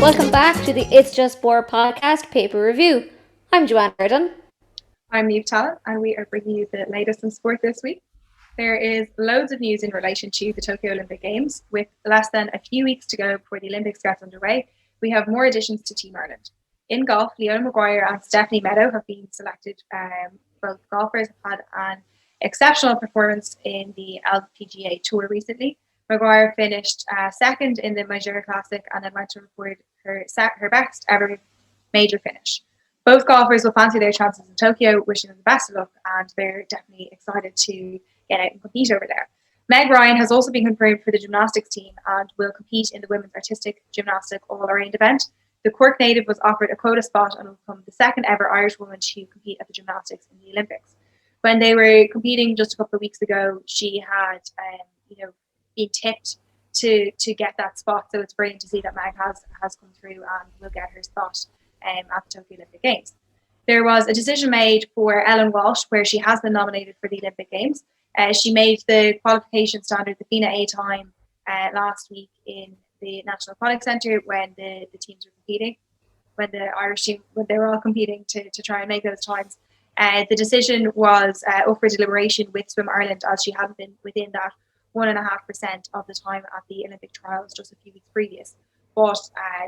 Welcome back to the It's Just Sport podcast paper review. I'm Joanne Verdon. I'm Niamh, and we are bringing you the latest in sport this week. There is loads of news in relation to the Tokyo Olympic Games. With less than a few weeks to go before the Olympics gets underway, we have more additions to Team Ireland. In golf, Leona Maguire and Stephanie Meadow have been selected. Both golfers have had an exceptional performance in the LPGA Tour recently. Maguire finished second in the Magruire Classic and then went to record her best ever major finish. Both golfers will fancy their chances in Tokyo, wishing them the best of luck, and they're definitely excited to get out and compete over there. Meg Ryan has also been confirmed for the gymnastics team and will compete in the women's artistic gymnastic all-around event. The Cork native was offered a quota spot and will become the second ever Irish woman to compete at the gymnastics in the Olympics. When they were competing just a couple of weeks ago, she had been tipped to get that spot. So it's brilliant to see that Meg has come through and will get her spot at the Tokyo Olympic Games. There was a decision made for Ellen Walsh, where she has been nominated for the Olympic Games. She made the qualification standard, the FINA A time, last week in the National Aquatic Centre when the teams were competing, when the Irish team, when they were all competing to try and make those times. The decision was up for deliberation with Swim Ireland, as she hadn't been within that 1.5% of the time at the Olympic trials just a few weeks previous. But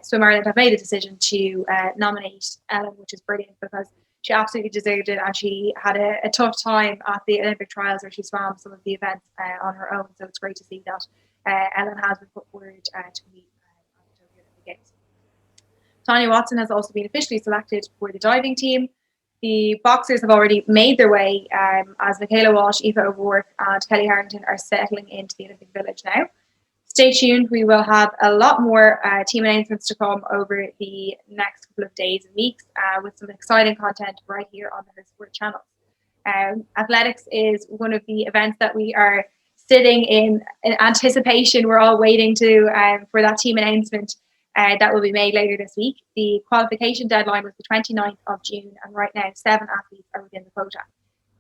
Swim Ireland have made a decision to nominate Ellen, which is brilliant because she absolutely deserved it, and she had a tough time at the Olympic trials where she swam some of the events on her own. So it's great to see that Ellen has been put forward to compete at the Tokyo Olympic Games. Tanya Watson has also been officially selected for the diving team. The boxers have already made their way as Michaela Walsh, Aoife O'Rourke and Kelly Harrington are settling into the Olympic Village now. Stay tuned. We will have a lot more team announcements to come over the next couple of days and weeks with some exciting content right here on the Her Sport channel. Athletics is one of the events that we are sitting in anticipation. We're all waiting for that team announcement that will be made later this week. The qualification deadline was the 29th of June, and right now 7 athletes are within the quota.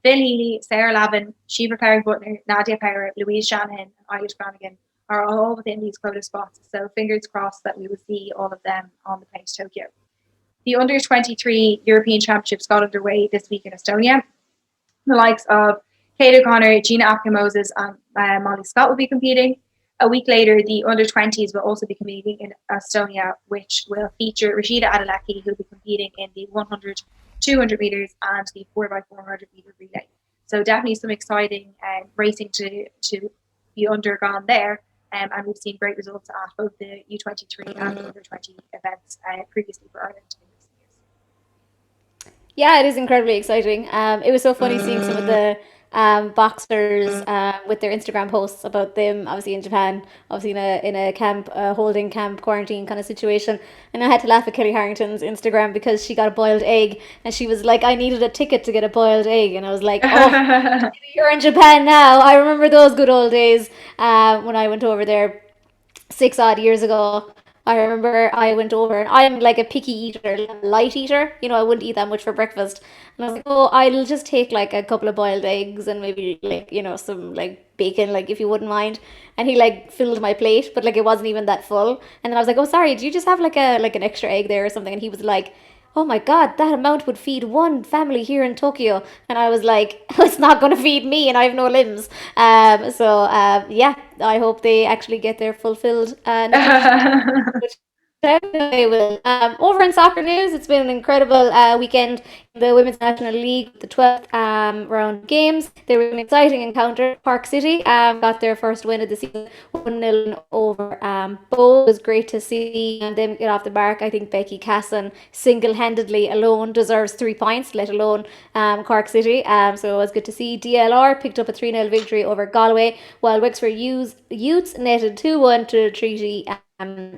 Phil Healy, Sarah Lavin, Shiva Clark-Butner, Nadia Power, Louise Shanahan and Eilish Flanagan are all within these quota spots, so fingers crossed that we will see all of them on the plane to Tokyo. The Under-23 European Championships got underway this week in Estonia. The likes of Kate O'Connor, Gina Apke-Moses and Molly Scott will be competing. A week later, the Under-20s will also be competing in Estonia, which will feature Rashida Adeleki, who will be competing in the 100, 200 metres and the 4x400 metre relay. So definitely some exciting racing to be undergone there. And we've seen great results at both the U23 and the Under-20 events previously for Ireland in recent years. Yeah, it is incredibly exciting. It was so funny seeing some of the boxers with their Instagram posts about them, obviously in Japan, obviously in a camp, holding camp quarantine kind of situation. And I had to laugh at Kelly Harrington's Instagram because she got a boiled egg, and she was like, "I needed a ticket to get a boiled egg," and I was like, "Oh, you're in Japan now." I remember those good old days when I went over there 6 odd years ago. I remember I went over, and I'm like a picky eater, light eater. I wouldn't eat that much for breakfast. And I was like, "Oh, I'll just take like a couple of boiled eggs and maybe like, some like bacon, like if you wouldn't mind." And he like filled my plate, but like it wasn't even that full. And then I was like, "Oh, sorry, do you just have like an extra egg there or something?" And he was like, "Oh my God, that amount would feed one family here in Tokyo." And I was like, "It's not going to feed me, and I have no limbs." Yeah, I hope they actually get their fulfilled which they will. Over in soccer news, it's been an incredible weekend in the Women's National League, the 12th round of games. There was an exciting encounter. Park City got their first win of the season, 1-0 over Bow. It was great to see them get off the mark. I think Becky Casson single-handedly alone deserves 3 points, let alone Cork City. So it was good to see. DLR picked up a 3-0 victory over Galway, while Wexford Utes netted 2-1 to Treaty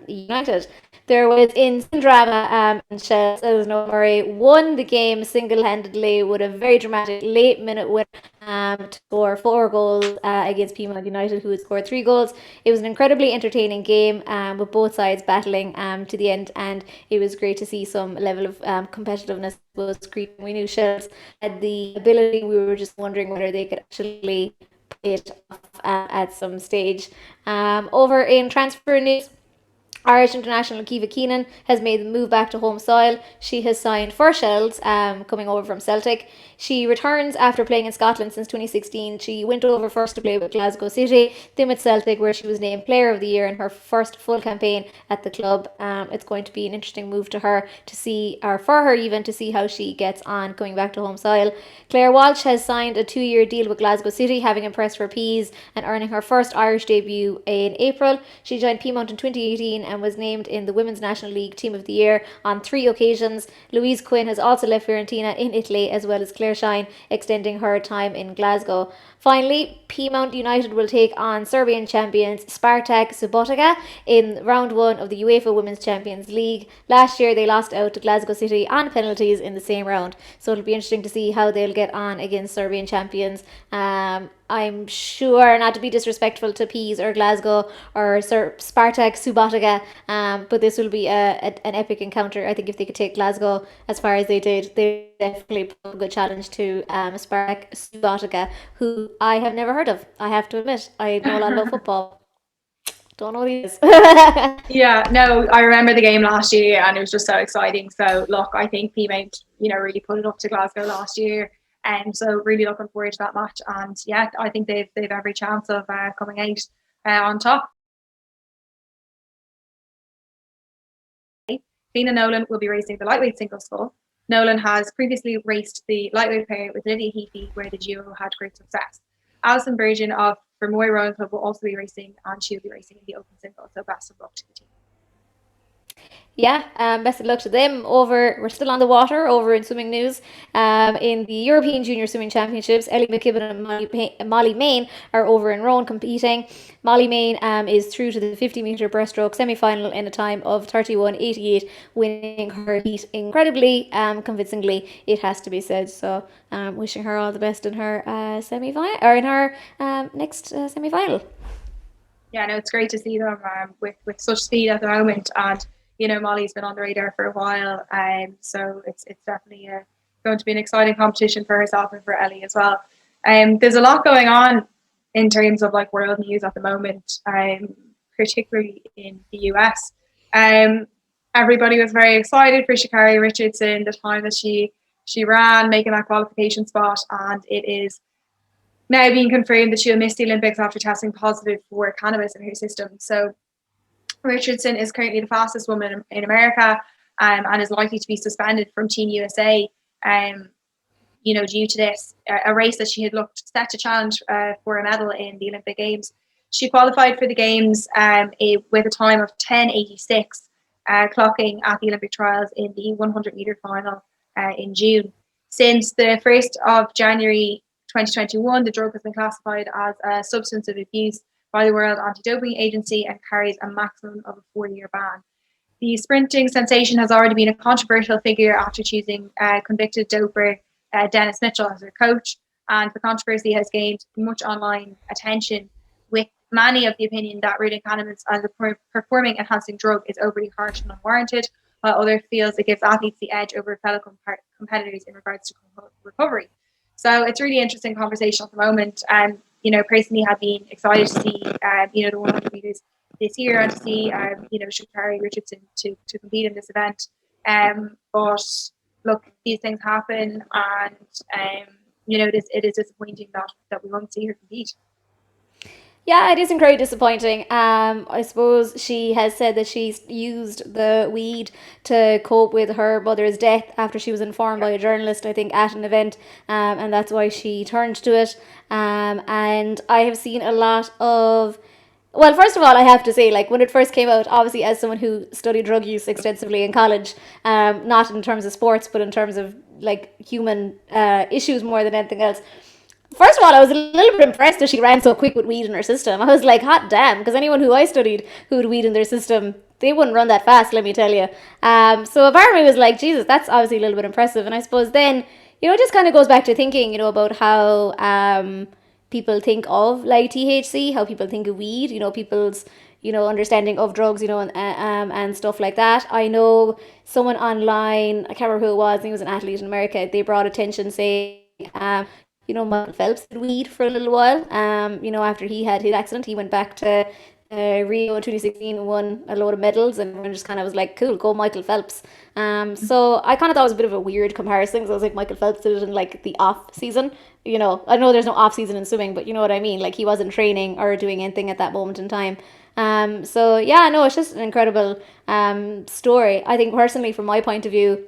United. There was insane drama in Shells as Noel Murray won the game single-handedly with a very dramatic late-minute win to score 4 goals against Peamount United, who had scored 3 goals. It was an incredibly entertaining game with both sides battling to the end, and it was great to see some level of competitiveness was creeping. We knew Shells had the ability. We were just wondering whether they could actually play it off at some stage. Over in transfer news, Irish international Kiva Keenan has made the move back to home soil. She has signed for Shells, coming over from Celtic. She returns after playing in Scotland since 2016. She went over first to play with Glasgow City, then with Celtic, where she was named Player of the Year in her first full campaign at the club. It's going to be an interesting move to her to see, or for her even, to see how she gets on coming back to home soil. Claire Walsh has signed a 2-year deal with Glasgow City, having impressed for Peas and earning her first Irish debut in April. She joined Peamount in 2018 and was named in the Women's National League Team of the Year on 3 occasions. Louise Quinn has also left Fiorentina in Italy, as well as Claire Shine, extending her time in Glasgow. Finally, Peamount United will take on Serbian champions Spartak Subotica in round 1 of the UEFA Women's Champions League. Last year they lost out to Glasgow City on penalties in the same round, so it'll be interesting to see how they'll get on against Serbian champions. I'm sure, not to be disrespectful to Peas or Glasgow or Spartak Subotica, but this will be an epic encounter. I think if they could take Glasgow as far as they did, they definitely put a good challenge to Spartak Subotica, who I have never heard of. I have to admit, I know a lot about football. Don't know what he is. Yeah, no, I remember the game last year and it was just so exciting. So look, I think Peamount, really put it up to Glasgow last year. And so really looking forward to that match. And yeah, I think they've every chance of coming out on top. Cliodhna Nolan will be racing the lightweight single scull. Nolan has previously raced the lightweight pair with Lydia Healy, where the duo had great success. Alison Virgin of Vermoy Rowing Club will also be racing, and she'll be racing in the open single. So best of luck to the team. Yeah, best of luck to them. We're still on the water over in swimming news. In the European Junior Swimming Championships, Ellie McKibben and Molly Mayne are over in Rowan competing. Molly Mayne is through to the 50-metre breaststroke semi-final in a time of 31.88, winning her heat incredibly convincingly, it has to be said. So, wishing her all the best in her semi-final, or in her next semi-final. Yeah, no, it's great to see them with such speed at the moment, and Molly's been on the radar for a while, so it's definitely going to be an exciting competition for herself and for Ellie as well. There's a lot going on in terms of like world news at the moment, particularly in the US. Everybody was very excited for Sha'Carri Richardson the time that she ran, making that qualification spot, and it is now being confirmed that she'll miss the Olympics after testing positive for cannabis in her system. So Richardson is currently the fastest woman in America, and is likely to be suspended from Team USA, due to this, a race that she had looked set to challenge for a medal in the Olympic Games. She qualified for the Games with a time of 10:86, clocking at the Olympic trials in the 100-meter final in June. Since the 1st of January 2021, the drug has been classified as a substance of abuse by the World Anti-Doping Agency and carries a maximum of a 4-year ban. The sprinting sensation has already been a controversial figure after choosing convicted doper Dennis Mitchell as her coach, and the controversy has gained much online attention, with many of the opinion that ruling cannabis as a performing enhancing drug is overly harsh and unwarranted, while others feels it gives athletes the edge over fellow competitors in regards to recovery. So it's a really interesting conversation at the moment, and personally have been excited to see the 100 meters this year, and to see Sha'Carri Richardson to compete in this event. But look, these things happen, and it is disappointing that we won't see her compete. Yeah, it is incredibly disappointing. I suppose she has said that she's used the weed to cope with her mother's death after she was informed by a journalist, I think, at an event, and that's why she turned to it. And I have seen a lot of. Well, first of all, I have to say, like, when it first came out, obviously, as someone who studied drug use extensively in college, not in terms of sports, but in terms of, like, human issues more than anything else, first of all, I was a little bit impressed that she ran so quick with weed in her system. I was like, hot damn, because anyone who I studied who had weed in their system, they wouldn't run that fast, let me tell you. So a part of me was like, Jesus, that's obviously a little bit impressive. And I suppose then, it just kind of goes back to thinking, about how people think of like THC, how people think of weed, people's understanding of drugs, and stuff like that. I know someone online, I can't remember who it was, I think it was an athlete in America, they brought attention saying, Michael Phelps did weed for a little while. After he had his accident, he went back to Rio in 2016 and won a load of medals, and everyone just kind of was like, cool, go Michael Phelps. So I kind of thought it was a bit of a weird comparison because I was like, Michael Phelps did it in like the off season. I know there's no off season in swimming, but you know what I mean. Like he wasn't training or doing anything at that moment in time. So yeah, no, it's just an incredible story. I think personally, from my point of view,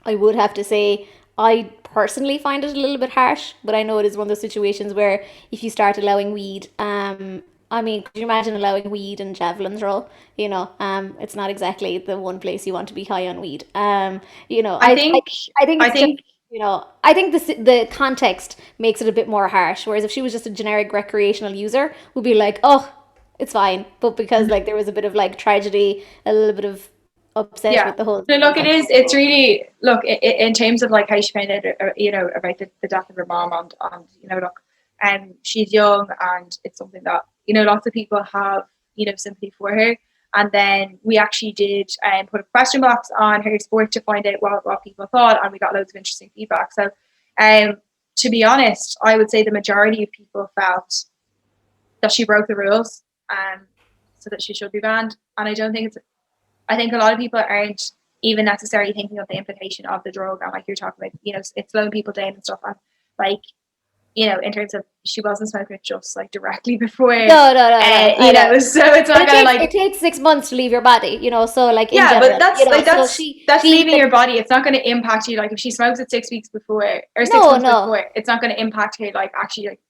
I would have to say I personally find it a little bit harsh, but I know it is one of those situations where if you start allowing weed, I mean, could you imagine allowing weed in javelin throw? It's not exactly the one place you want to be high on weed. I I think, I think I it's just think, I think the context makes it a bit more harsh. Whereas if she was just a generic recreational user, we'd be like, oh, it's fine. But because like there was a bit of like tragedy, a little bit of upset yeah. with the whole No, look, it thing. is. It's really look in terms of like how she found out, about the death of her mom, and look, she's young, and it's something that lots of people have sympathy for her. And then we actually did put a question box on her sport to find out what people thought, and we got loads of interesting feedback. So, to be honest, I would say the majority of people felt that she broke the rules, so that she should be banned. And I don't think it's I think a lot of people aren't even necessarily thinking of the implication of the drug, and like you're talking about, it's slowing people down and stuff. And like, in terms of she wasn't smoking it just like directly before, No, no, no, no. I know. so it's But not gonna it like, takes 6 months to leave your body, So like in yeah, but general, that's like So that's she leaving your body. It's not going to impact you. Like if she smokes it 6 weeks before or six no, months no, before, it's not going to impact her like actually like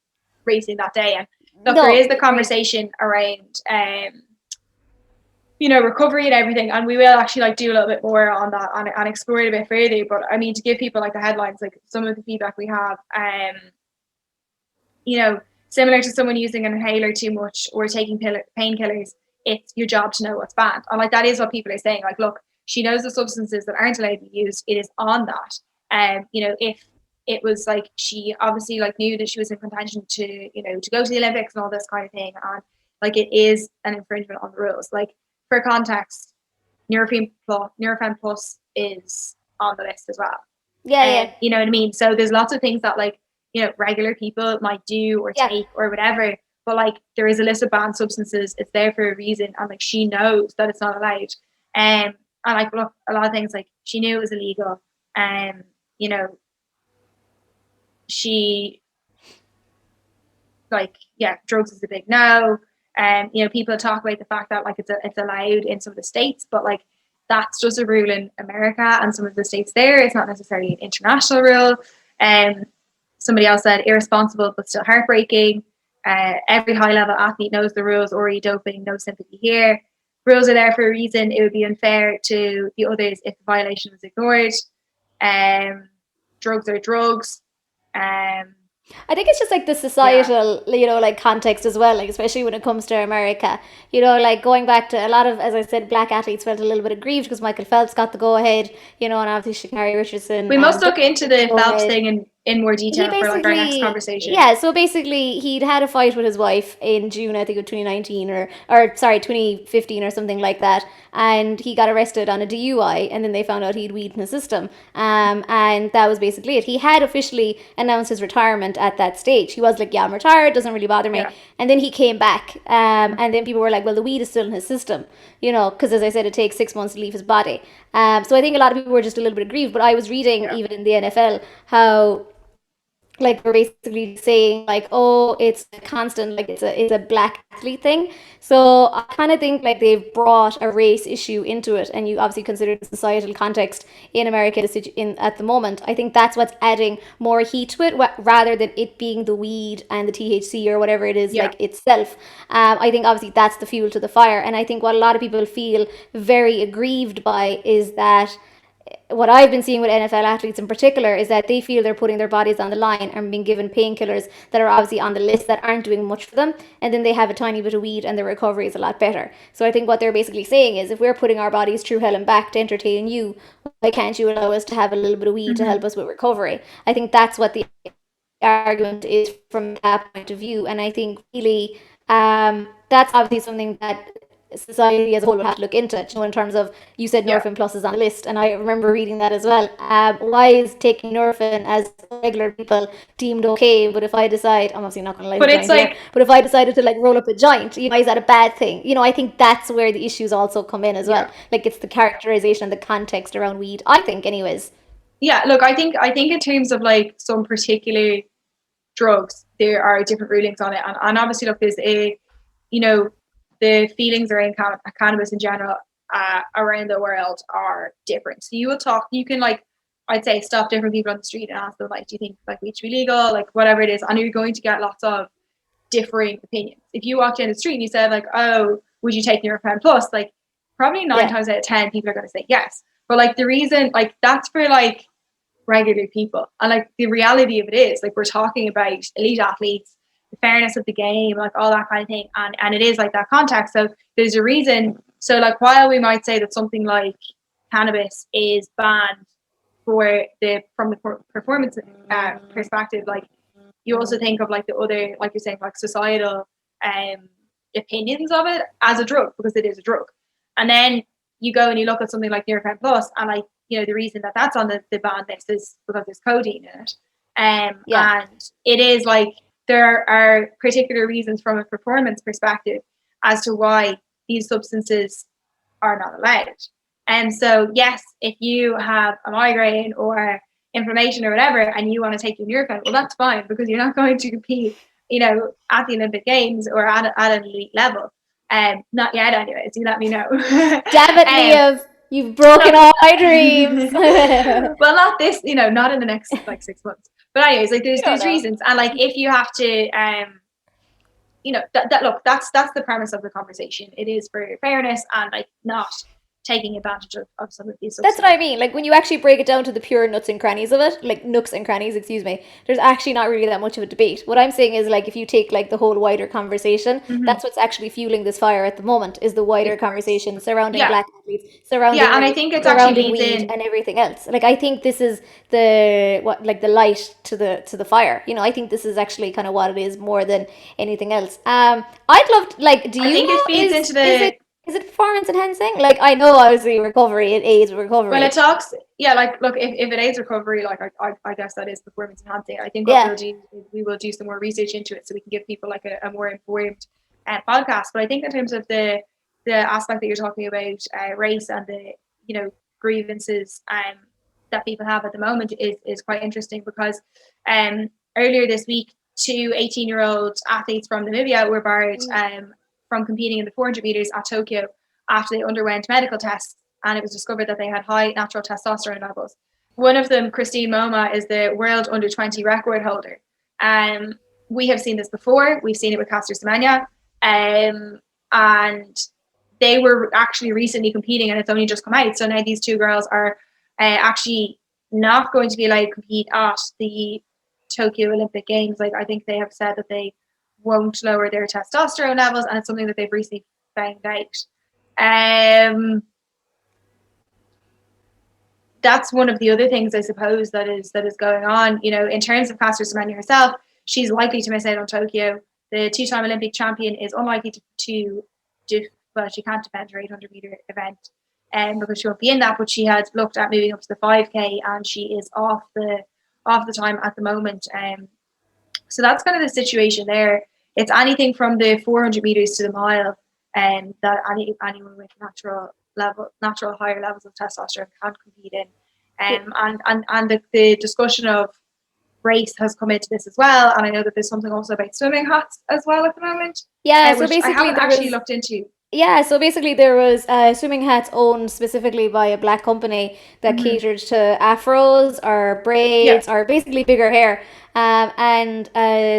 racing that day. And look, there is no. the conversation around recovery and everything, and we will actually like do a little bit more on that and explore it a bit further. But I mean, to give people like the headlines, like some of the feedback we have, similar to someone using an inhaler too much or taking painkillers, it's your job to know what's banned. And like that is what people are saying. Like, look, she knows the substances that aren't allowed to be used. It is on that. If it was like she obviously like knew that she was in contention to go to the Olympics and all this kind of thing, and like it is an infringement on the rules. Like for context, Nurofen Plus is on the list as well. Yeah, yeah, You know what I mean? So there's lots of things that like regular people might do or yeah. take or whatever, but like there is a list of banned substances. It's there for a reason, and like she knows that it's not allowed. And like look, a lot of things like she knew it was illegal. You know, she like drugs is a big no. People talk about the fact that like it's allowed in some of the states, but like that's just a rule in America and some of the states there. It's not necessarily an international rule. Somebody else said irresponsible but still heartbreaking. Every high level athlete knows the rules. Or doping, no sympathy here. Rules are there for a reason. It would be unfair to the others if the violation was ignored. Drugs are drugs. I think it's just like the Yeah, societal, like context as well, like especially when it comes to America. Like going back to a lot of, as I said, black athletes felt a little bit aggrieved because Michael Phelps got the go ahead, and obviously Sha'Carri Richardson we must didn't look into get the the go Phelps ahead. thing in more He detail for like our next basically, conversation. yeah, so basically he'd had a fight with his wife in June, I think of 2019 or sorry, 2015 or something like that. And he got arrested on a DUI, and then they found out he'd weed in his system. And that was basically it. He had officially announced his retirement at that stage. He was like, yeah, I'm retired, doesn't really bother me. Yeah, And then he came back, and then people were like, well, the weed is still in his system, because as I said, it takes 6 months to leave his body. So I think a lot of people were just a little bit aggrieved. But I was reading yeah, even in the NFL how like we're basically saying like, oh, it's a constant, like it's a black athlete thing. So I kind of think like they've brought a race issue into it, and you obviously consider the societal context in America in at the moment. I think that's what's adding more heat to it, rather than it being the weed and the THC or whatever it is yeah, like itself. I think obviously that's the fuel to the fire, and I think what a lot of people feel very aggrieved by is that what I've been seeing with NFL athletes in particular is that they feel they're putting their bodies on the line and being given painkillers that are obviously on the list that aren't doing much for them, and then they have a tiny bit of weed and their recovery is a lot better. So I think what they're basically saying is, if we're putting our bodies through hell and back to entertain you, why can't you allow us to have a little bit of weed to mm-hmm. help us with recovery? I think that's what the argument is from that point of view, and I think really that's obviously something that society as a whole would have to look into it, in terms of, you said Yeah. Nurofen Plus is on the list, and I remember reading that as well. Why is taking Nurofen as regular people deemed okay, but if I decide, I'm obviously not going to light a But it's joint here, like, but if I decided to like roll up a joint, why is that a bad thing? I think that's where the issues also come in as well. yeah. Like, it's the characterization and the context around weed, I think, anyways. Yeah, look, I think in terms of like some particular drugs, there are different rulings on it. And obviously, look, there's the feelings around cannabis in general around the world are different. So you can like, I'd say, stop different people on the street and ask them, like, do you think like weed should be legal? Like, whatever it is. And you're going to get lots of differing opinions. If you walk down the street and you said, like, oh, would you take Nurofen Plus? Like, probably nine Yeah. times out of 10, people are going to say yes. But like, the reason, like, that's for like regular people. And like, the reality of it is, like, we're talking about elite athletes, the fairness of the game, like all that kind of thing. And it is like that context. So there's a reason. So like, while we might say that something like cannabis is banned from the performance perspective, like, you also think of like the other, like you're saying, like societal opinions of it as a drug, because it is a drug. And then you go and you look at something like Nurofen Plus, and like, the reason that that's on the ban list is because there's codeine in it. Yeah. And it is like, there are particular reasons from a performance perspective as to why these substances are not allowed. And so, yes, if you have a migraine or inflammation or whatever, and you want to take your Nurofen, well, that's fine, because you're not going to compete, at the Olympic Games or at an elite level. Not yet, anyways. You let me know. Damn it, Niamh, you've broken all my dreams. Well, not this, not in the next like 6 months. But anyways, like, You don't there's know. reasons, and like, if you have to, that look, that's the premise of the conversation. It is for fairness and like not taking advantage of some of these That's what I substances. mean. Like, when you actually break it down to the pure nuts and crannies of it, like nooks and crannies, excuse me, there's actually not really that much of a debate. What I'm saying is, like, if you take like the whole wider conversation, Mm-hmm. that's what's actually fueling this fire at the moment, is the wider conversation surrounding Yeah, black athletes, surrounding yeah, and I race, think it actually surrounding leads weed, in. and everything else. Like, I think this is the light to the fire. I think this is actually kind of what it is more than anything else. I'd love to, like, do I you think it know, feeds into is the. it is it performance enhancing? Like, I know obviously recovery, it aids Well, it recovery. talks, yeah, like, look, if it aids recovery, like, I guess that is performance enhancing. I think what Yeah. we'll do is we will do some more research into it, so we can give people like a more informed podcast. But I think in terms of the aspect that you're talking about, race and the, grievances that people have at the moment is quite interesting, because earlier this week, two 18-year-old athletes from Namibia were barred from competing in the 400 meters at Tokyo after they underwent medical tests, and it was discovered that they had high natural testosterone levels. One of them, Christine Moma, is the world under 20 record holder. We have seen this before. We've seen it with Caster Semenya. And they were actually recently competing, and it's only just come out. So now these two girls are actually not going to be allowed to compete at the Tokyo Olympic Games. Like, I think they have said that they won't lower their testosterone levels, and it's something that they've recently found out. That's one of the other things, I suppose, that is going on. In terms of Caster Semenya herself, she's likely to miss out on Tokyo. The two-time Olympic champion is unlikely to well, she can't defend her 800-meter event, because she won't be in that. But she had looked at moving up to the 5K, and she is off the time at the moment. So that's kind of the situation there. It's anything from the 400 meters to the mile, that anyone with natural higher levels of testosterone can compete in. And the discussion of race has come into this as well. And I know that there's something also about swimming hats as well at the moment, Yeah, so which I basically haven't there actually was looked into. swimming hats owned specifically by a black company that Mm-hmm. catered to afros or Yeah. braids or basically bigger hair. And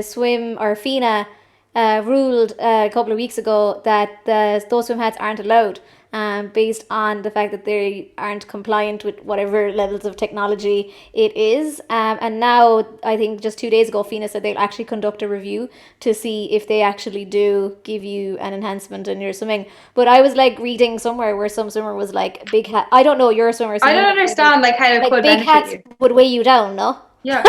Swim or FINA ruled a couple of weeks ago that those swim hats aren't allowed, based on the fact that they aren't compliant with whatever levels of technology it is. And now, I think just 2 days ago, FINA said they'll actually conduct a review to see if they actually do give you an enhancement in your swimming. But I was like reading somewhere where some swimmer was like, big hat. I don't know, you're a swimmer, so I you don't know maybe. understand like how it Like, could big benefit hats you. would weigh you down, no? Yeah.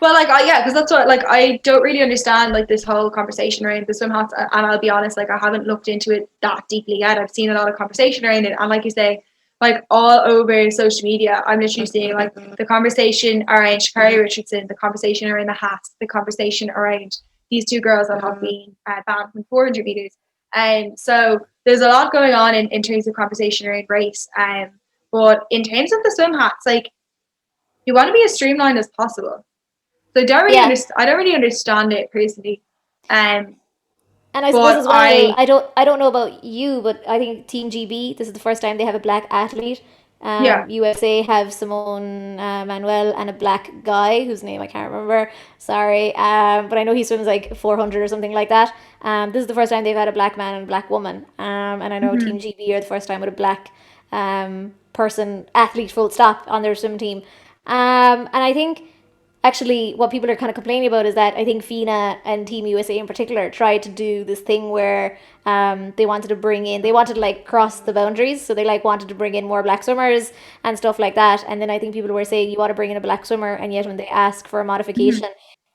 Well, like, yeah, because that's what, like, I don't really understand, like, this whole conversation around the swim hats, and I'll be honest, like, I haven't looked into it that deeply yet. I've seen a lot of conversation around it, and like you say, like, all over social media, I'm literally seeing, like, the conversation around Sha'Carri Richardson, the conversation around the hats, the conversation around these two girls that have been banned from 400 meters. And so there's a lot going on in terms of conversation around race. But in terms of the swim hats, like, you want to be as streamlined as possible. So I don't really Yeah. I don't really understand it personally. And I suppose But as well, I don't know about you, but I think Team GB, this is the first time they have a black athlete. Yeah. USA have Simone Manuel and a black guy whose name I can't remember. Sorry, but I know he swims like 400 or something like that. This is the first time they've had a black man and a black woman. And I know Mm-hmm. Team GB are the first time with a black person athlete full stop on their swim team. And I think actually what people are kind of complaining about is that I think FINA and Team USA in particular tried to do this thing where they wanted to like cross the boundaries. So they like wanted to bring in more black swimmers and stuff like that. And then I think people were saying you want to bring in a black swimmer, and yet when they ask for a Mm-hmm. modification,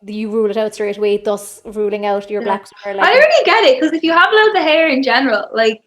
you rule it out straight away, thus ruling out your Yeah. black swimmer. I Like, don't really get it, because if you have loads of hair in general, like,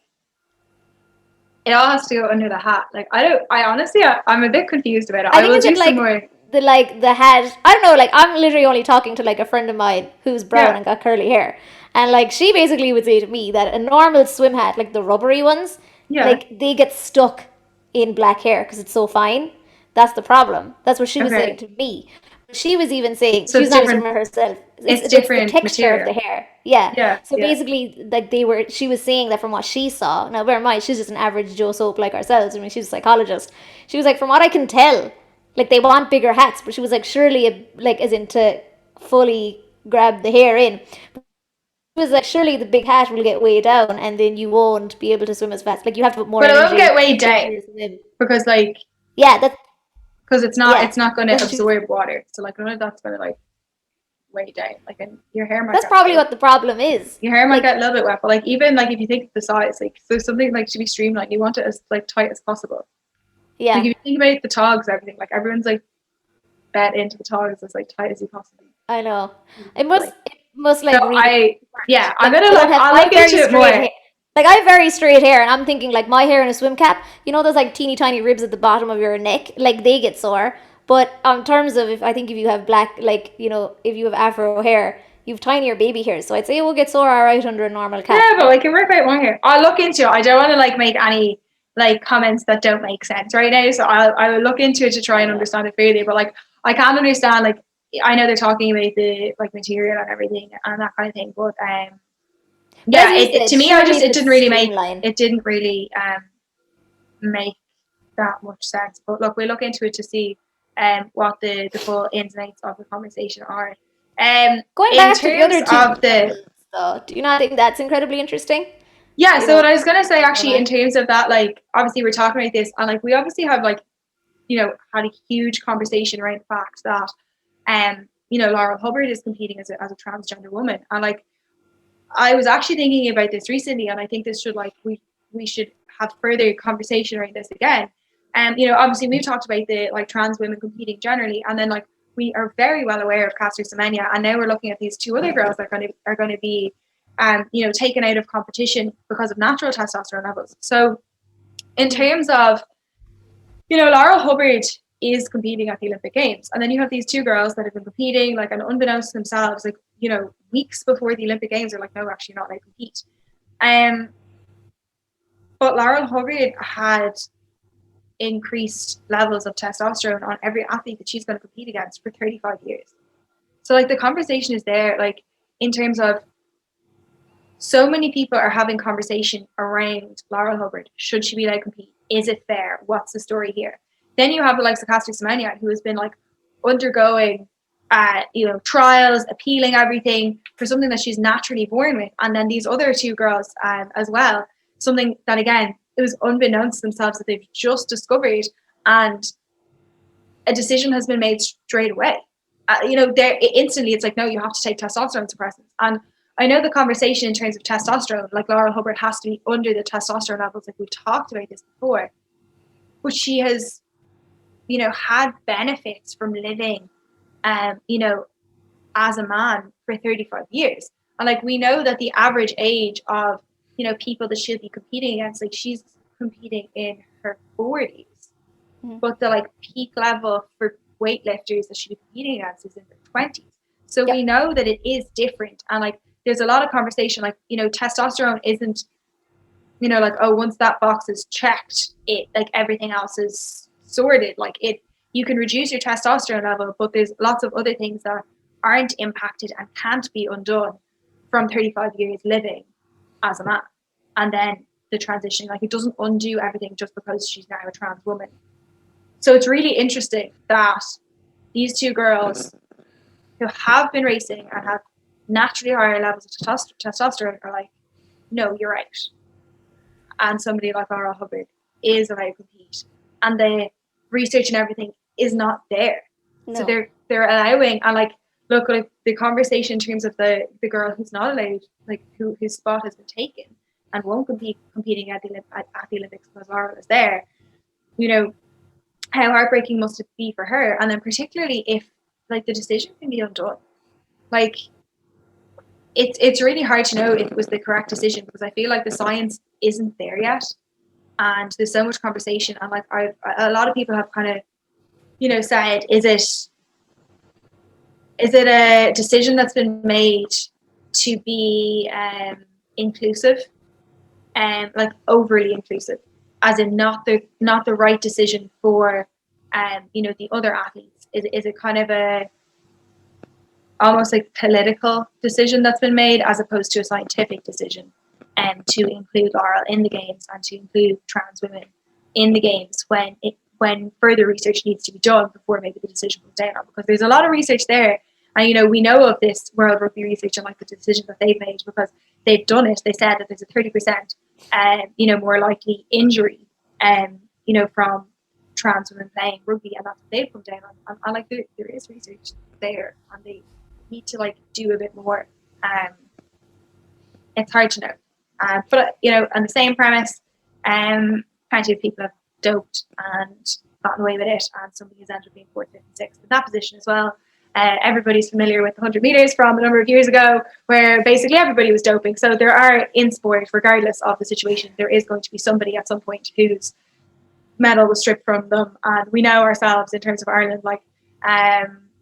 it all has to go under the hat. Like, I honestly, I'm a bit confused about it. I I think will it's do that some like more. the head. I don't know. Like I'm literally only talking to like a friend of mine who's brown Yeah. and got curly hair, and like she basically would say to me that a normal swim hat, like the rubbery ones, Yeah. like they get stuck in black hair because it's so fine. That's the problem. That's what she was saying Okay. to me. She was even saying So she's it's not a different. swimmer herself. It's It's the different texture of the material. hair. Yeah. Yeah. So Yeah. basically, like they were, she was saying that from what she saw. Now, bear in mind, she's just an average Joe Soap like ourselves. I mean, she's a psychologist. She was like, from what I can tell, like they want bigger hats, but she was like, surely, like as in to fully grab the hair in. It was like, surely the big hat will get way down, and then you won't be able to swim as fast. Like you have to put more But it won't get energy weighed into down, your swim. because, like, Yeah, that's because yeah, it's not going to that's what she was. absorb water. So, like, none of that's going to, like, weigh down. Like, and your hair might That's get probably wet. what the problem is. Your hair might Like, get a little bit wet, but, like, even, like, if you think of the size, like, so something like to be streamlined, you want it as, like, tight as possible. Like, if yeah, you think about the togs, everything, like, everyone's like bed into the togs as like tight as you possibly I know. like. It must So like really yeah, I'm like gonna I don't look. have I'll I have look very into it straight more. hair. Like I have very straight hair, and I'm thinking like my hair in a swim cap. You know those like teeny tiny ribs at the bottom of your neck, like they get sore. But in terms of if I think if you have black, like if you have afro hair, you've tinier baby hairs. So I'd say it will get sore all right under a normal cap. Yeah, but I can work out one here. I'll look into it. I don't want to like make any like comments that don't make sense right now. So I will look into it to try and Yeah. understand it further. But like I can't understand, like, I know they're talking about the like material and everything and that kind of thing. But But as yeah, you to said, me, surely if it didn't it's really make streamlined. make that much sense. But look, we'll look into it to see what the full ins and outs of the conversation are. Going In back to the terms other two of the girls, though, do you not think that's incredibly interesting? Yeah, You so know, what I was gonna say, actually, in Nolan. terms of that, like, obviously we're talking about this, and like we obviously have like, had a huge conversation around the fact that Laurel Hubbard is competing as a transgender woman. And like I was actually thinking about this recently, and I think this should like we should have further conversation around this again. Obviously we've talked about the like trans women competing generally, and then like we are very well aware of Caster Semenya, and now we're looking at these two other girls that are going to be taken out of competition because of natural testosterone levels. So in terms of, Laurel Hubbard is competing at the Olympic Games, and then you have these two girls that have been competing, like, and unbeknownst to themselves, like, weeks before the Olympic Games, are like, no, actually not, I compete. Um, but Laurel Hubbard had increased levels of testosterone on every athlete that she's going to compete against for 35 years. So, like, the conversation is there, like, in terms of so many people are having conversation around Laurel Hubbard. Should she be allowed to compete? Is it fair? What's the story here? Then you have the likes of Caster Semenya, who has been like undergoing trials, appealing everything for something that she's naturally born with. And then these other two girls as well, something that again, it was unbeknownst to themselves that they've just discovered, and a decision has been made straight away. There instantly it's like, no, you have to take testosterone suppressants. And I know the conversation in terms of testosterone, like Laurel Hubbard has to be under the testosterone levels, like we've talked about this before, but she has, had benefits from living you know, as a man for 35 years. And like, we know that the average age of, you know, people that she'll be competing against, like she's competing in her 40s, but the like peak level for weightlifters that she'll be competing against is in their 20s. So we know that it is different. And like, there's a lot of conversation, like, you know, testosterone isn't, you know, like, oh, once that box is checked, it like everything else is sorted. Like, it, you can reduce your testosterone level, but there's lots of other things that aren't impacted and can't be undone from 35 years living as a man. And then the transitioning, like, it doesn't undo everything just because she's now a trans woman. So it's really interesting that these two girls who have been racing and have naturally higher levels of testosterone are like, no, you're right. And somebody like Laura Hubbard is allowed to compete, and the research and everything is not there. No. So they're allowing, and like, look, like the conversation in terms of the girl who's not allowed, like whose spot has been taken and won't competing at the Olympics because Laura is there. You know, how heartbreaking must it be for her, and then particularly if like the decision can be undone. Like, it's really hard to know if it was the correct decision, because I feel like the science isn't there yet, and there's so much conversation, and like a lot of people have kind of, you know, said, is it a decision that's been made to be inclusive, and like overly inclusive, as in not the right decision for you know, the other athletes? Is it kind of a almost like political decision that's been made, as opposed to a scientific decision, to include Laurel in the games and to include trans women in the games when further research needs to be done before maybe the decision comes down on? Because there's a lot of research there, and you know, we know of this World Rugby research and like the decision that they've made, because they've done it. They said that there's a 30% you know, more likely injury you know, from trans women playing rugby, and that's what they've come down on. And like, there is research there, and they need to like do a bit more. It's hard to know, but you know, on the same premise, plenty of people have doped and gotten away with it, and somebody has ended up being fourth, fifth, and sixth in that position as well. Everybody's familiar with the 100 meters from a number of years ago, where basically everybody was doping. So there are, in sport, regardless of the situation, there is going to be somebody at some point whose medal was stripped from them. And we know ourselves, in terms of Ireland, like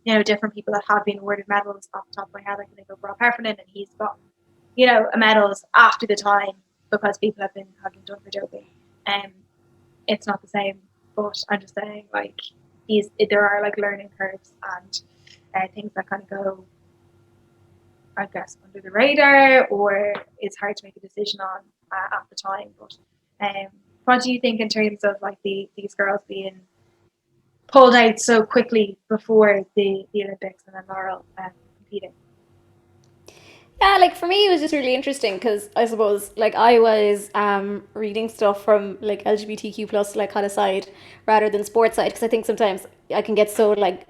you know, different people that have been awarded medals. Off the top of my head, I can think of Rob Heffernan, and he's got, you know, medals after the time because people have been done for doping. It's not the same, but I'm just saying, like, there are like learning curves and things that kind of go, I guess, under the radar, or it's hard to make a decision on at the time. But what do you think in terms of like these girls being pulled out so quickly before the Olympics, and then Laurel competing? Yeah, like for me, it was just really interesting because I suppose like I was reading stuff from like LGBTQ plus like kind of side rather than sports side, because I think sometimes I can get so like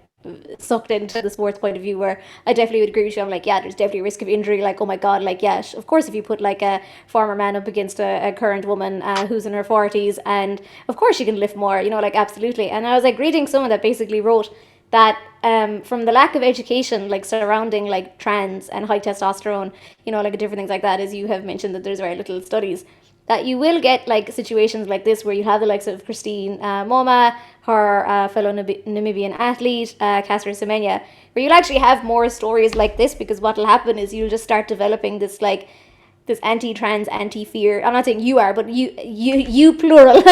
sucked into the sports point of view, where I definitely would agree with you. I'm like, yeah, there's definitely a risk of injury. Like, oh my god, like, yeah, of course, if you put like a former man up against a current woman who's in her 40s, and of course she can lift more, you know, like absolutely. And I was like reading someone that basically wrote that from the lack of education like surrounding like trans and high testosterone, you know, like different things like that, as you have mentioned that there's very little studies, that you will get like situations like this where you have the likes of Christine Moma, her fellow Namibian athlete, Caster Semenya, where you'll actually have more stories like this, because what will happen is you'll just start developing this like this anti-trans, anti-fear. I'm not saying you are, but you plural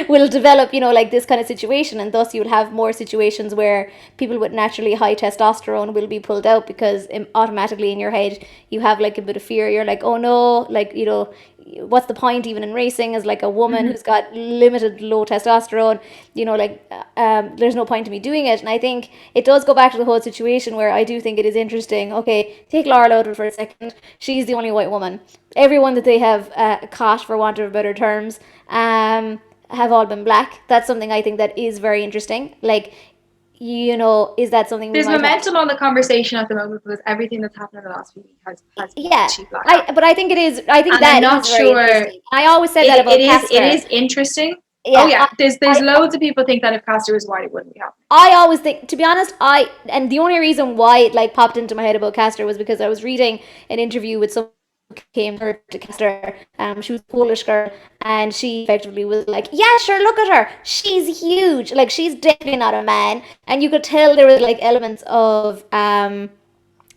will develop, you know, like this kind of situation, and thus you'll have more situations where people with naturally high testosterone will be pulled out, because automatically in your head you have like a bit of fear. You're like, oh no, like, you know, what's the point even in racing as like a woman who's got limited low testosterone, you know, like there's no point in me doing it. And I think it does go back to the whole situation where I do think it is interesting. Okay, take Laurel out of it for a second. She's the only white woman. Everyone that they have caught, for want of better terms, have all been black. That's something I think that is very interesting. Like, you know, is that something there's momentum on the conversation at the moment, because everything that's happened in the last few weeks has yeah, been black. But I think it is. I think and that I'm not is sure. Very interesting. I always said that about Casper. It is interesting, Oh Yeah, yeah, there's I, loads of people think that if Castor was white, it wouldn't be happening. I always think, to be honest, and the only reason why it like popped into my head about Castor was because I was reading an interview with someone who came to Castor. She was a Polish girl, and she effectively was like, "Yeah, sure, look at her. She's huge. Like, she's definitely not a man." And you could tell there were like elements of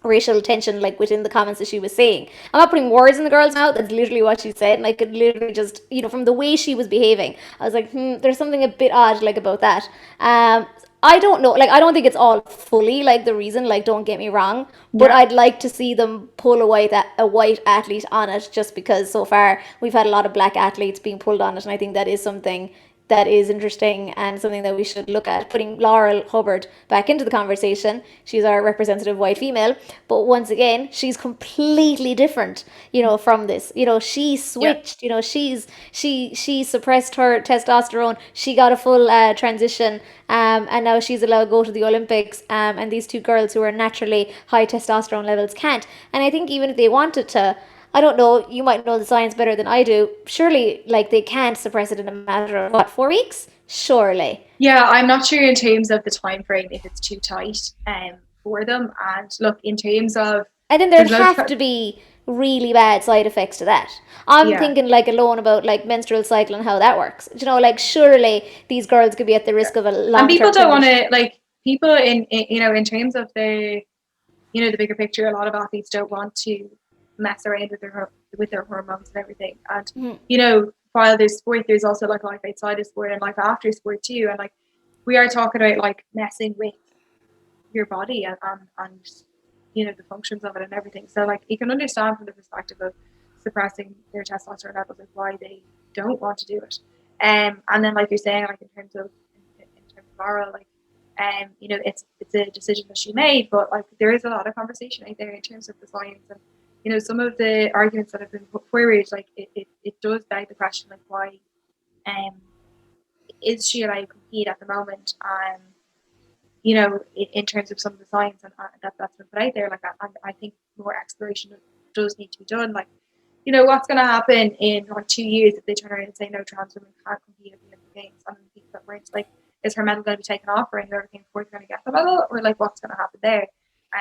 racial tension like within the comments that she was saying. I'm not putting words in the girl's mouth. That's literally what she said, and I could literally just, from the way she was behaving, I was like, there's something a bit odd like about that. I don't know. Like, I don't think it's all fully like the reason. Like, don't get me wrong, but Yeah. I'd like to see them pull a white athlete on it, just because so far we've had a lot of black athletes being pulled on it, and I think that is something that is interesting and something that we should look at. Putting Laurel Hubbard back into the conversation. She's our representative white female, but once again, she's completely different, from this. She Yeah. switched. She suppressed her testosterone. She got a full transition, and now she's allowed to go to the Olympics. And these two girls who are naturally high testosterone levels can't. And I think even if they wanted to, I don't know, you might know the science better than I do. Surely, like, they can't suppress it in a matter of, what, 4 weeks? Surely. Yeah, I'm not sure in terms of the time frame if it's too tight for them. And look, in terms of And then there's there'd loads have of, to be really bad side effects to that. I'm yeah, thinking, like, alone about, like, menstrual cycle and how that works. Like, surely these girls could be at the yeah. risk of a And people long-term don't want condition. to like people in terms of the bigger picture. A lot of athletes don't want to mess around with their hormones and everything. And Mm-hmm. while there's sport, there's also like life outside of sport and life after sport too. And like we are talking about like messing with your body and the functions of it and everything. So like you can understand from the perspective of suppressing their testosterone levels and why they don't want to do it. And then like you're saying, like in terms of Laura, like it's a decision that she made, but like there is a lot of conversation out there in terms of the science and some of the arguments that have been put forward, like it does beg the question like why um is she allowed to compete at the moment? In terms of some of the science and that's been put out there, like I think more exploration does need to be done. Like, what's going to happen in like 2 years if they turn around and say no trans women can't compete at the Olympic Games, and people that weren't like, is her medal going to be taken off her and whoever came forth going to get the medal, or like what's going to happen there?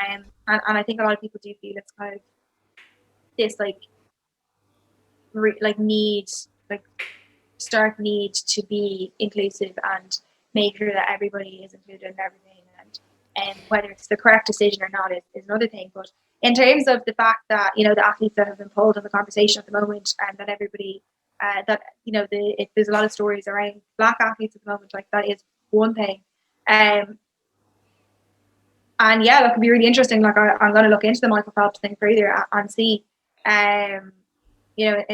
And I think a lot of people do feel it's kind of this like need, like stark need to be inclusive and make sure that everybody is included in everything. And whether it's the correct decision or not is another thing. But in terms of the fact that the athletes that have been pulled in the conversation at the moment, and that everybody there's a lot of stories around black athletes at the moment, like that is one thing. And yeah, that could be really interesting. Like I'm going to look into the Michael Phelps thing further and see, in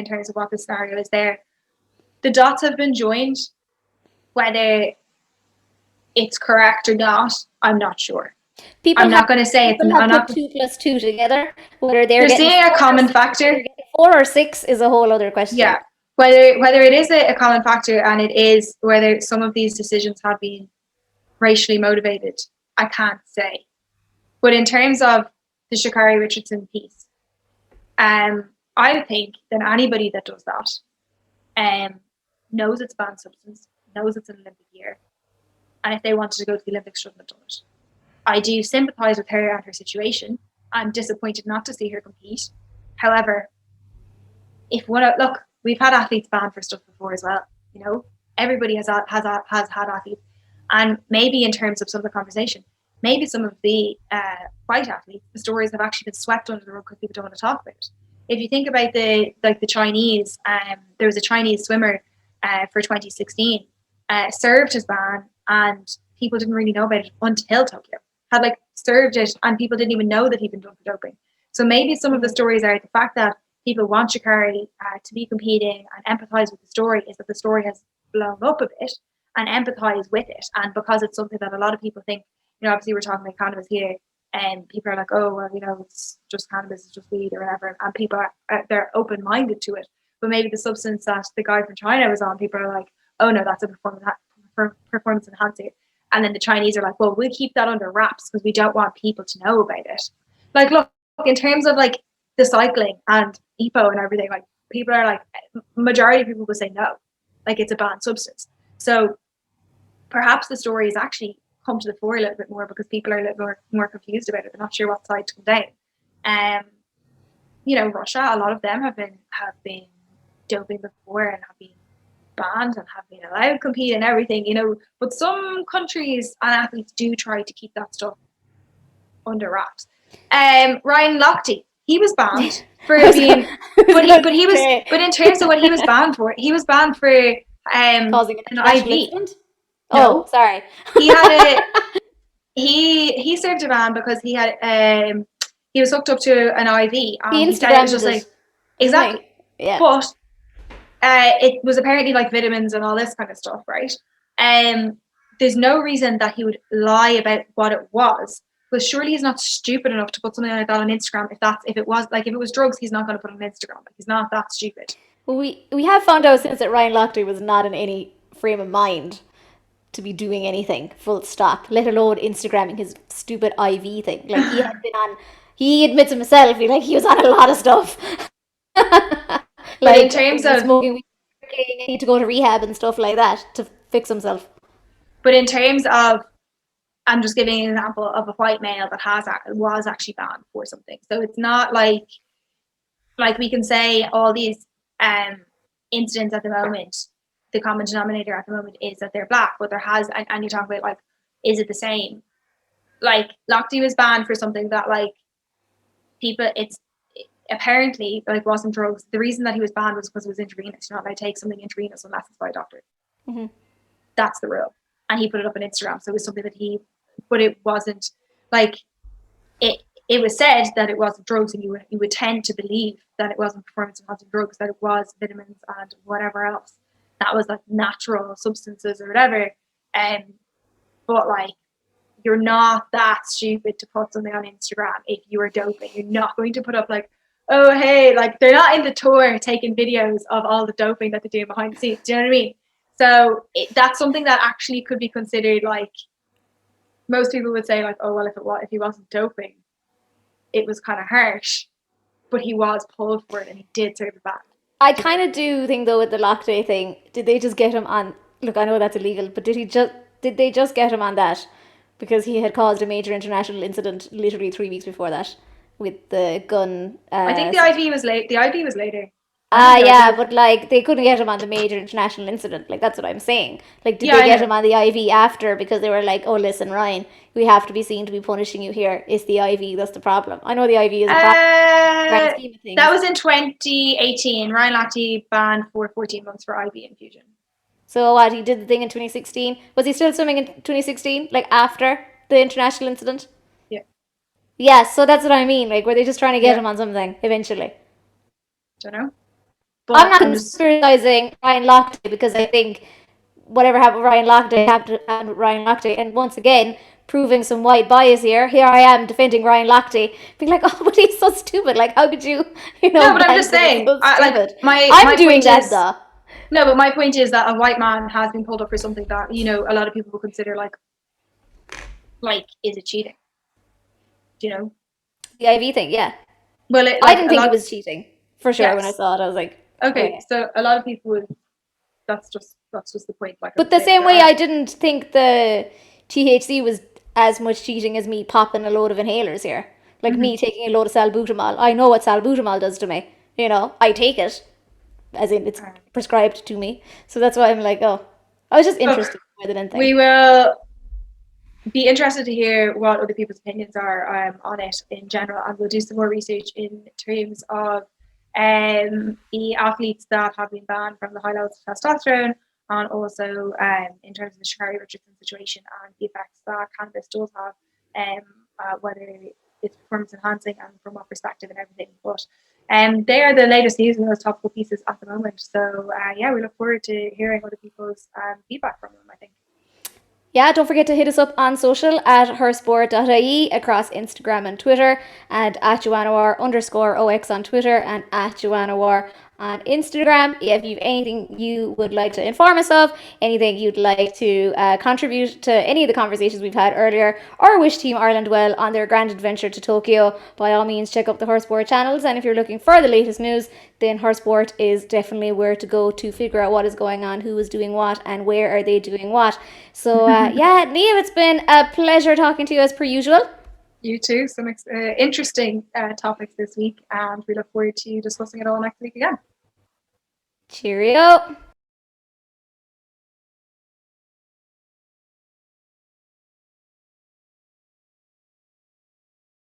terms of what the scenario is there. The dots have been joined. Whether it's correct or not, I'm not sure. I'm not going to say it's. People have I'm put not. 2 plus 2 together. Whether they're They're getting seeing a common factor. 4 or 6 is a whole other question. Yeah, whether it is a common factor and it is whether some of these decisions have been racially motivated, I can't say. But in terms of the Sha'Carri Richardson piece, I think that anybody that does that knows it's banned substance, knows it's an Olympic year, and if they wanted to go to the Olympics, shouldn't have done it. I do sympathise with her and her situation. I'm disappointed not to see her compete. However, look, we've had athletes banned for stuff before as well. Everybody has had athletes, and maybe in terms of some of the conversation, maybe some of the white athletes, the stories have actually been swept under the rug because people don't want to talk about it. If you think about the Chinese, there was a Chinese swimmer for 2016 served his ban, and people didn't really know about it until Tokyo. Had like served it, and people didn't even know that he'd been done for doping. So maybe some of the stories are the fact that people want Sha'Carri to be competing and empathise with the story is that the story has blown up a bit and empathise with it. And because it's something that a lot of people think, obviously we're talking about cannabis here, and people are like, oh, well, it's just cannabis, it's just weed or whatever. And people they're open-minded to it. But maybe the substance that the guy from China was on, people are like, oh no, that's a performance enhancer. And then the Chinese are like, well, we'll keep that under wraps because we don't want people to know about it. Like, look, in terms of like the cycling and EPO and everything, like people are like, majority of people will say no, like it's a banned substance. So perhaps the story has actually come to the fore a little bit more because people are a little more confused about it. They're not sure what side to come down. Russia, a lot of them have been doping before and have been banned and have been allowed to compete and everything, but some countries and athletes do try to keep that stuff under wraps. Ryan Lochte, he was banned for being, but in terms of what he was banned for, he was banned for causing an an IV. incident? No, sorry. He had he served a ban because he was hooked up to an IV and he said it was just like exactly. Yeah. But it was apparently like vitamins and all this kind of stuff, right? There's no reason that he would lie about what it was. But surely he's not stupid enough to put something like that on Instagram. If it was drugs, he's not going to put it on Instagram. Like, he's not that stupid. We have found out since that Ryan Lochte was not in any frame of mind to be doing anything, full stop, let alone Instagramming his stupid IV thing. Like, he admits himself, he was on a lot of stuff. But in terms of smoking, he need to go to rehab and stuff like that to fix himself. But in terms of, I'm just giving an example of a white male that was actually banned for something. So it's not like we can say all these incidents at the moment, the common denominator at the moment is that they're black, but there has, and you talk about like, is it the same? Like, Lochte was banned for something that like people, it's apparently like wasn't drugs. The reason that he was banned was because it was intravenous. You're not allowed to take something intravenous unless it's by a doctor. Mm-hmm. That's the rule. And he put it up on Instagram. So it was something that but it wasn't like it was said that it wasn't drugs, and you would tend to believe that it wasn't performance enhancing drugs, that it was vitamins and whatever else. That was like natural substances or whatever. But like, you're not that stupid to put something on Instagram if you are doping. You're not going to put up like, oh hey, like they're not in the tour taking videos of all the doping that they're doing behind the scenes. Do you know what I mean? So that's something that actually could be considered like, most people would say like, oh well, if he wasn't doping, it was kind of harsh, but he was pulled for it and he did serve a ban. I kind of do think though with the Lochte thing, did they just get him on? Look, I know that's illegal, but did they just get him on that because he had caused a major international incident literally 3 weeks before that with the gun? I think the IV was late. The IV was later. Yeah, but like they couldn't get him on the major international incident. Like, that's what I'm saying. Like, did they get him on the IV after because they were like, oh, listen, Ryan, we have to be seen to be punishing you here. It's the IV that's the problem. I know the IV is a problem. That was in 2018. Ryan Lochte banned for 14 months for IV infusion. So what, he did the thing in 2016? Was he still swimming in 2016? Like, after the international incident? Yeah. Yeah, so that's what I mean. Like, were they just trying to get him on something eventually? Don't know. But I'm not criticizing Ryan Lochte because I think whatever happened with Ryan Lochte happened with Ryan Lochte. And once again, proving some white bias here. Here I am defending Ryan Lochte, being like, oh, but he's so stupid. Like, how could you, No, but I'm just saying. So like, I'm doing that though. No, but my point is that a white man has been pulled up for something that, a lot of people would consider like, is it cheating? Do you know? The IV thing, yeah. Well, I didn't think it was cheating. For sure, when I saw it, I was like, okay. So a lot of people would. That's just the point. Like, but the same way, I didn't think the THC was as much cheating as me popping a load of inhalers here. Like me taking a load of salbutamol. I know what salbutamol does to me. I take it, as in it's prescribed to me. So that's why I'm like, oh, I was just interested more than anything. We will be interested to hear what other people's opinions are on it in general, and we'll do some more research in terms of the athletes that have been banned from the high levels of testosterone, and also in terms of the Sha'Carri Richardson situation and the effects that cannabis does have, whether it's performance enhancing and from what perspective and everything. But they are the latest news and those topical pieces at the moment. So we look forward to hearing other people's feedback from them, I think. Yeah, don't forget to hit us up on social at hersport.ie across Instagram and Twitter, and at JoannaWar_OX on Twitter, and at JoannaWar on Instagram. If you've anything you would like to inform us of, anything you'd like to contribute to any of the conversations we've had earlier, or wish Team Ireland well on their grand adventure to Tokyo, by all means check up the Hersport channels. And if you're looking for the latest news, then Hersport is definitely where to go to figure out what is going on, who is doing what, and where are they doing what. So yeah, Niamh, it's been a pleasure talking to you as per usual. You too. Some interesting topics this week, and we look forward to discussing it all next week again. Cheerio.